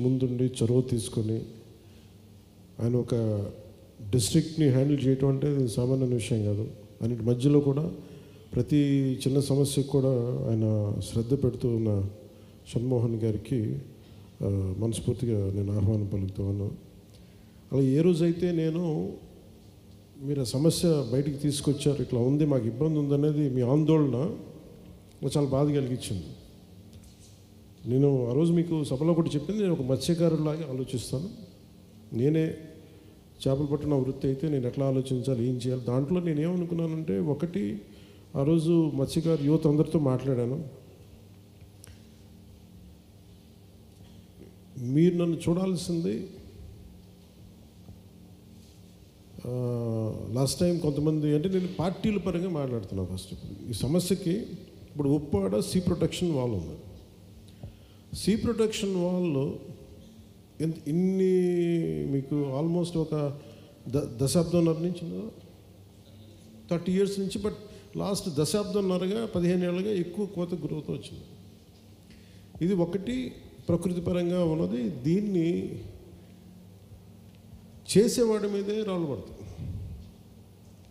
ముందుండి చొరవ తీసుకొని ఆయన ఒక డిస్ట్రిక్ట్ని హ్యాండిల్ చేయటం అంటే సామాన్య విషయం కాదు. అన్నిటి మధ్యలో కూడా ప్రతి చిన్న సమస్యకు కూడా ఆయన శ్రద్ధ పెడుతూ ఉన్న షణ్మోహన్ గారికి మనస్ఫూర్తిగా నేను ఆహ్వానం పలుకుతాను. అలా ఏ రోజైతే నేను మీరు ఆ సమస్య బయటికి తీసుకొచ్చారు, ఇట్లా ఉంది, మాకు ఇబ్బంది ఉందనేది మీ ఆందోళన చాలా బాధ కలిగించింది. నేను ఆ రోజు మీకు సభలో ఒకటి చెప్పింది, నేను ఒక మత్స్యకారులాగా ఆలోచిస్తాను. నేనే చేపలు పట్టిన వృత్తి అయితే నేను ఎట్లా ఆలోచించాలి, ఏం చేయాలి. దాంట్లో నేను ఏమనుకున్నానంటే, ఒకటి ఆ రోజు మత్స్యకారు యువత అందరితో మాట్లాడాను. మీరు నన్ను చూడాల్సింది, లాస్ట్ టైం కొంతమంది అంటే నేను పార్టీల పరంగా మాట్లాడుతున్నాను. ఫస్ట్ ఈ సమస్యకి ఇప్పుడు ఉప్పాడ సీ ప్రొటెక్షన్ వాల్ ఉంది. సీ ప్రొటెక్షన్ వాల్లో ఇన్ని మీకు ఆల్మోస్ట్ ఒక దశాబ్దంన్నర నుంచి 30 years నుంచి, బట్ లాస్ట్ దశాబ్దంన్నరగా 15 ఏళ్ళుగా ఎక్కువ కోత గురవుతూ వచ్చింది. ఇది ఒకటి ప్రకృతి పరంగా ఉన్నది. దీన్ని చేసేవాడి మీదే రాళ్ళు పడతాయి.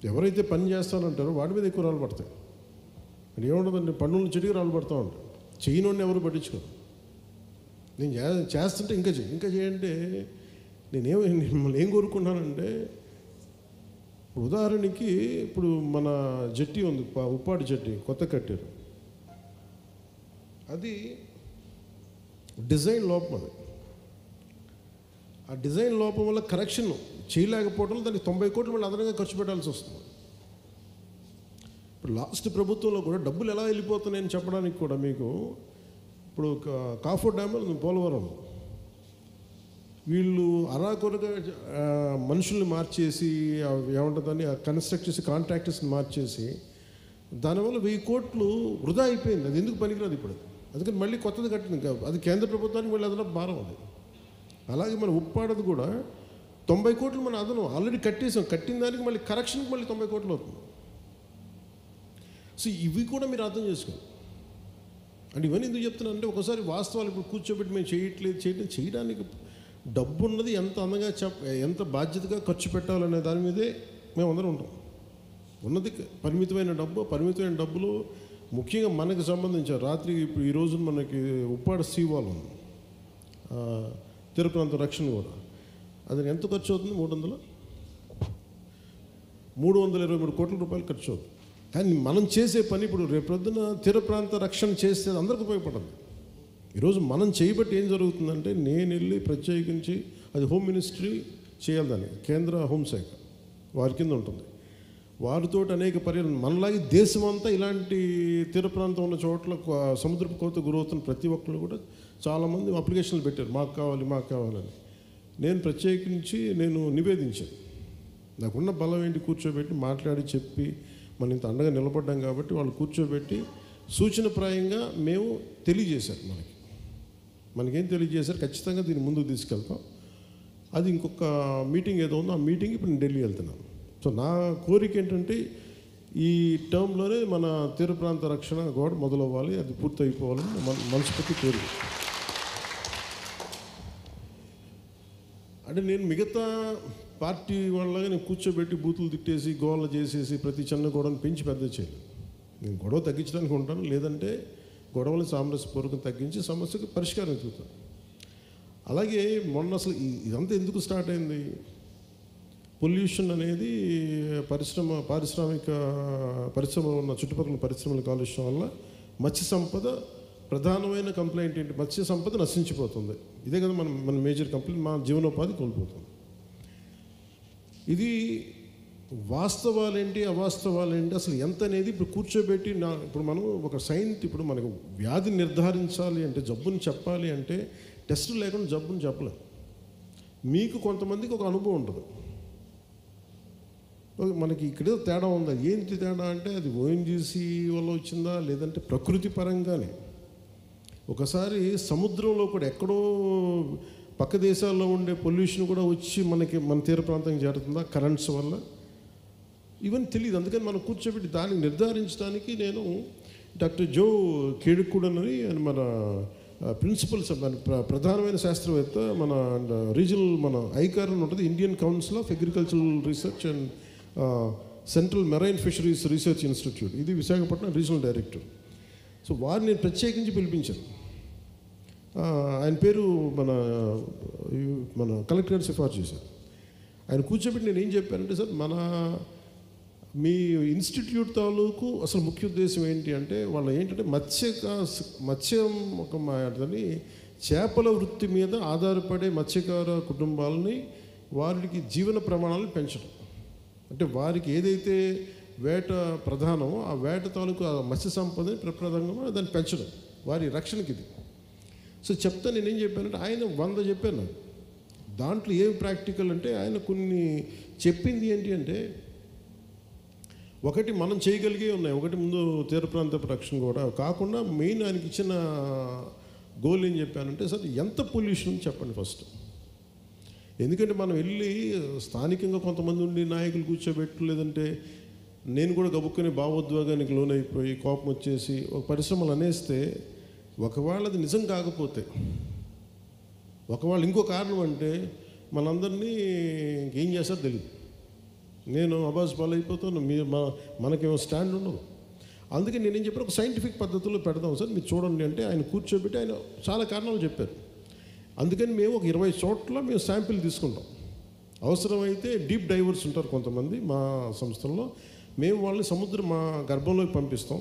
ఎవరైతే పని చేస్తానంటారో వాడి మీద ఎక్కువ రాళ్ళు పడతాయి. అది ఏముండదండి, పన్నుల చెట్టుకి రాళ్ళు పడుతూ ఉంటాయి. చేయనోడిని ఎవరు పట్టించుకోరు. నేను చేస్తుంటే ఇంకా చేయంటే మిమ్మల్ని ఏం కోరుకున్నానంటే, ఉదాహరణకి ఇప్పుడు మన జట్టి ఉంది, ఉప్పాడు జట్టి కొత్త కట్టారు. అది డిజైన్ లోపం. అది ఆ డిజైన్ లోపం వల్ల కరెక్షన్ చేయలేకపోవడం, దానికి 90 కోట్లు మళ్ళీ అదనంగా ఖర్చు పెట్టాల్సి వస్తుంది. ఇప్పుడు లాస్ట్ ప్రభుత్వంలో కూడా డబ్బులు ఎలా వెళ్ళిపోతున్నాయని చెప్పడానికి కూడా మీకు, ఇప్పుడు కాఫర్ డ్యామ్ పోలవరం, వీళ్ళు అరాకొరగా మనుషుల్ని మార్చేసి ఏమంటుందని కన్స్ట్రక్ట్ చేసి కాంట్రాక్టర్స్ని మార్చేసి దానివల్ల 1000 కోట్లు వృధా అయిపోయింది. అది ఎందుకు పనికిరాదు ఇప్పుడు. అందుకని మళ్ళీ కొత్తది కట్టింది. అది కేంద్ర ప్రభుత్వానికి మళ్ళీ అదనపు భారం. అది అలాగే మన ఉప్పాడది కూడా 90 కోట్లు మన అదనం ఆల్రెడీ కట్టేసాం. కట్టిన దానికి మళ్ళీ కరెక్షన్కి మళ్ళీ 90 కోట్లు అవుతుంది. సో ఇవి కూడా మీరు అర్థం చేసుకోండి. అంటే ఇవన్నీ ఎందుకు చెప్తున్నాను అంటే, ఒకసారి వాస్తవాలు ఇప్పుడు కూర్చోబెట్టి మేము చేయడానికి డబ్బు ఉన్నది ఎంత అందంగా ఎంత బాధ్యతగా ఖర్చు పెట్టాలనే దాని మీదే మేము అందరం ఉంటాం. ఉన్నది పరిమితమైన డబ్బులు ముఖ్యంగా మనకు సంబంధించిన రాత్రి ఇప్పుడు ఈ రోజు మనకి ఉప్పాడ సీవాల్ ఉంది, తీర ప్రాంత రక్షణ కూడా. అది ఎంత ఖర్చు అవుతుంది? 323 కోట్ల రూపాయలు ఖర్చు అవుతుంది. కానీ మనం చేసే పని ఇప్పుడు రేపొద్దున తీర ప్రాంత రక్షణ చేస్తే అందరికీ ఉపయోగపడదు. ఈరోజు మనం చేయబట్టి ఏం జరుగుతుందంటే, నేను వెళ్ళి ప్రత్యేకించి అది హోమ్ మినిస్ట్రీ చేయాలి, దాన్ని కేంద్ర హోంశాఖ వారి కింద ఉంటుంది. వారితో అనేక పర్యాలు మనలాగే దేశమంతా ఇలాంటి తీర ప్రాంతం ఉన్న చోట్ల సముద్రపు కోత గురవుతున్న ప్రతి ఒక్కరు కూడా చాలామంది అప్లికేషన్లు పెట్టారు, మాకు కావాలని. నేను ప్రత్యేకించి నివేదించాను. నాకున్న బలం ఏంటి, కూర్చోబెట్టి మాట్లాడి చెప్పి మనం ఇంత అండగా నిలబడ్డాం కాబట్టి వాళ్ళు కూర్చోబెట్టి సూచనప్రాయంగా మేము తెలియజేశారు. మనకేం తెలియజేశారు, ఖచ్చితంగా దీన్ని ముందుకు తీసుకెళ్తాం. అది ఇంకొక మీటింగ్ ఏదో ఉందో, ఆ మీటింగ్ ఇప్పుడు నేను ఢిల్లీ వెళ్తున్నాను. సో నా కోరిక ఏంటంటే, ఈ టర్మ్లోనే మన తీర ప్రాంత రక్షణ కూడా మొదలవ్వాలి, అది పూర్తి అయిపోవాలని మనస్ఫూర్తి కోరిక. అంటే నేను మిగతా పార్టీ వాళ్ళగా నేను కూర్చోబెట్టి బూతులు తిట్టేసి గోళ్ళ చేసేసి ప్రతి చిన్న గొడవను పెంచి పెద్ద చేయాలి. నేను గొడవ తగ్గించడానికి ఉంటాను, లేదంటే గొడవలు సామరస్యపూర్వకం తగ్గించి సమస్యకు పరిష్కారం వెతుకుతాను. అలాగే మొన్న అసలు ఇదంతా ఎందుకు స్టార్ట్ అయింది, పొల్యూషన్ అనేది పరిశ్రమ ఉన్న చుట్టుపక్కల పరిశ్రమల కాలుష్యం వల్ల మత్స్య సంపద ప్రధానమైన కంప్లైంట్ ఏంటి, మత్స్య సంపద నశించిపోతుంది. ఇదే కదా మన మేజర్ కంప్లైంట్, మా జీవనోపాధి కోల్పోతుంది. ఇది వాస్తవాలేంటి అవాస్తవాలేంటి అసలు ఎంత అనేది ఇప్పుడు కూర్చోబెట్టి ఇప్పుడు మనం ఒక ఇప్పుడు మనకు వ్యాధిని నిర్ధారించాలి అంటే, జబ్బుని చెప్పాలి అంటే టెస్టులు లేకుండా జబ్బుని చెప్పలేం. మీకు కొంతమందికి ఒక అనుభవం ఉంటుంది, మనకి ఇక్కడ తేడా ఉందా, ఏంటి తేడా అంటే అది ఓఎన్జీసీ వల్ల వచ్చిందా లేదంటే ప్రకృతి పరంగానే. ఒకసారి సముద్రంలో కూడా ఎక్కడో పక్క దేశాల్లో ఉండే పొల్యూషన్ కూడా వచ్చి మన తీర ప్రాంతానికి చేరుతుందా కరెంట్స్ వల్ల, ఇవన్నీ తెలియదు. అందుకని మనం కూర్చోబెట్టి దాన్ని నిర్ధారించడానికి నేను డాక్టర్ జో కేడుక్కుడని మన ప్రిన్సిపల్స్ ప్రధానమైన శాస్త్రవేత్త మన రీజనల్ మన ఐకార్ అని ఉంటుంది, Indian council of agricultural research and central marine fisheries research institute, ఇది విశాఖపట్నం రీజనల్ డైరెక్టర్. సో వారిని ప్రత్యేకించి పిలిపించాను. ఆయన పేరు మన కలెక్టర్ గారు సిఫార్సు చేశారు. ఆయన కూర్చోబెట్టి నేను ఏం చెప్పానంటే, సార్ మీ ఇన్స్టిట్యూట్ తాలూకు అసలు ముఖ్య ఉద్దేశం ఏంటి అంటే, వాళ్ళు ఏంటంటే మత్స్యం ఒక మాటని చేపల వృత్తి మీద ఆధారపడే మత్స్యకార కుటుంబాలని వారికి జీవన ప్రమాణాలను పెంచడం. అంటే వారికి ఏదైతే వేట ప్రధానమో ఆ వేట తాలూకు ఆ మత్స్య సంపదని ప్రప్రదంగా దాన్ని పెంచడం, వారి రక్షణకి ఇది. సో చెప్తా నేనేం చెప్పానంటే, ఆయన 100 చెప్పాను నాకు. దాంట్లో ఏం ప్రాక్టికల్ అంటే, ఆయన కొన్ని చెప్పింది ఏంటి అంటే, ఒకటి మనం చేయగలిగే ఉన్నాయి. ఒకటి ముందు తీర ప్రాంత రక్షణ కూడా కాకుండా మెయిన్ ఆయనకి ఇచ్చిన గోల్ ఏం చెప్పానంటే, సార్ ఎంత పొల్యూషన్ చెప్పండి ఫస్ట్. ఎందుకంటే మనం వెళ్ళి స్థానికంగా కొంతమంది ఉండి నాయకులు కూర్చోబెట్టు, లేదంటే నేను కూడా గబుక్కుని భావోద్వేగానికి లోనైపోయి కోపం వచ్చేసి ఒక పరిశ్రమలు అనేస్తే, ఒకవేళ అది నిజం కాకపోతే, ఒకవేళ ఇంకో కారణం అంటే మనందరినీ ఇంకేం చేస్తారో తెలియదు. నేను అబాస్ పాలు అయిపోతాను, మనకేమో స్టాండ్ ఉండదు. అందుకే నేనేం చెప్పాను, ఒక సైంటిఫిక్ పద్ధతిలో పెడదాం సార్, మీరు చూడండి అంటే ఆయన కూర్చోబెట్టి ఆయన చాలా కారణాలు చెప్పారు. అందుకని మేము ఒక 20 చోట్ల మేము శాంపిల్ తీసుకుంటాం. అవసరమైతే డీప్ డైవర్స్ ఉంటారు కొంతమంది మా సంస్థల్లో, మేము వాళ్ళని సముద్రం మా గర్భంలోకి పంపిస్తాం.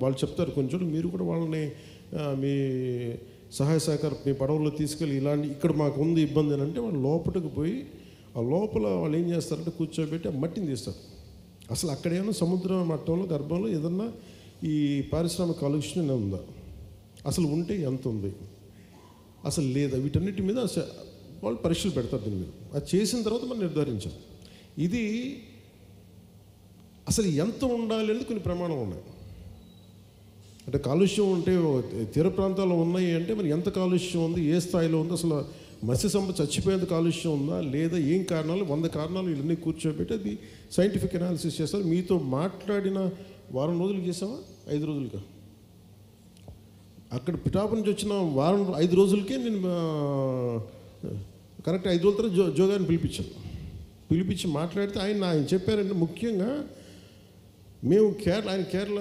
వాళ్ళు చెప్తారు కొంచెం, మీరు కూడా వాళ్ళని మీ సహాయ సహకారం మీ పడవలో తీసుకెళ్ళి ఇలాంటి ఇక్కడ మాకు ఉంది ఇబ్బంది అని అంటే, వాళ్ళు లోపలికి పోయి ఆ లోపల వాళ్ళు ఏం చేస్తారంటే కూర్చోబెట్టి ఆ మట్టిని తీస్తారు. అసలు అక్కడేమో సముద్ర మట్టంలో గర్భంలో ఏదన్నా ఈ పారిశ్రామిక కాలుష్యం ఉందా, అసలు ఉంటే ఎంత ఉంది, అసలు లేదా, వీటన్నిటి మీద వాళ్ళు పరీక్షలు పెడతారు. దీని మీద అది చేసిన తర్వాత మనం నిర్ధారించాం ఇది అసలు ఎంత ఉండాలి అనేది కొన్ని ప్రమాణాలు ఉన్నాయి. అంటే కాలుష్యం ఉంటే తీర ప్రాంతాల్లో ఉన్నాయి అంటే మరి ఎంత కాలుష్యం ఉంది, ఏ స్థాయిలో ఉంది, అసలు మత్స్య సంపద చచ్చిపోయేంత కాలుష్యం ఉందా లేదా, ఏం కారణాలు, 100 కారణాలు ఇవన్నీ కూర్చోబెట్టి అది సైంటిఫిక్ అనాలిసిస్ చేస్తారు. మీతో మాట్లాడిన వారం రోజులు చేసామా 5 రోజులుగా, అక్కడ పిఠాపు నుంచి వచ్చిన 5 రోజులకే నేను కరెక్ట్ 5 రోజుల తర్వాత జోగాన్ని పిలిపించి మాట్లాడితే ఆయన చెప్పారంటే, ముఖ్యంగా మేము ఆయన కేరళ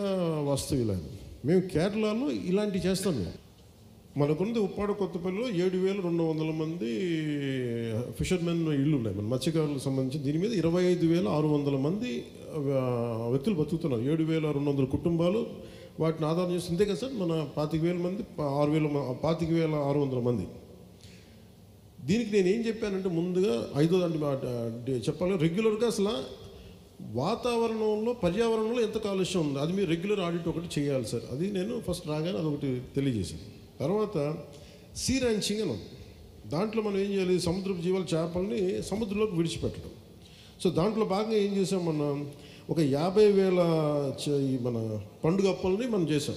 వాస్తవ్యులు, మేము కేరళలో ఇలాంటివి చేస్తాం. మనకుంది ఉప్పాడ కొత్తపల్లిలో 7,200 మంది ఫిషర్మెన్ ఇళ్ళు ఉన్నాయి మన మత్స్యకారులకు సంబంధించి. దీని మీద 25,600 మంది వ్యక్తులు బతుకుతున్నారు. 7,200 కుటుంబాలు వాటిని ఆధారం చేసి అంతే కదా సార్, మన 25,000 మంది 25,600 మంది. దీనికి నేను ఏం చెప్పానంటే, ముందుగా 5వ అంటే చెప్పాలి, రెగ్యులర్గా అసలు వాతావరణంలో పర్యావరణంలో ఎంత కాలుష్యం ఉందో అది మీరు రెగ్యులర్ ఆడిట్ ఒకటి చేయాలి సార్. అది నేను ఫస్ట్ రాగానే అదొకటి తెలియజేశాను. తర్వాత సీ ర్యాంచింగ్ అని ఉంది. దాంట్లో మనం ఏం చేయాలి, సముద్రపు జీవాల చేపల్ని సముద్రంలోకి విడిచిపెట్టడం. సో దాంట్లో భాగంగా ఏం చేసాం, మనం ఒక 50,000 మన పండుగ అప్పల్ని మనం చేసాం.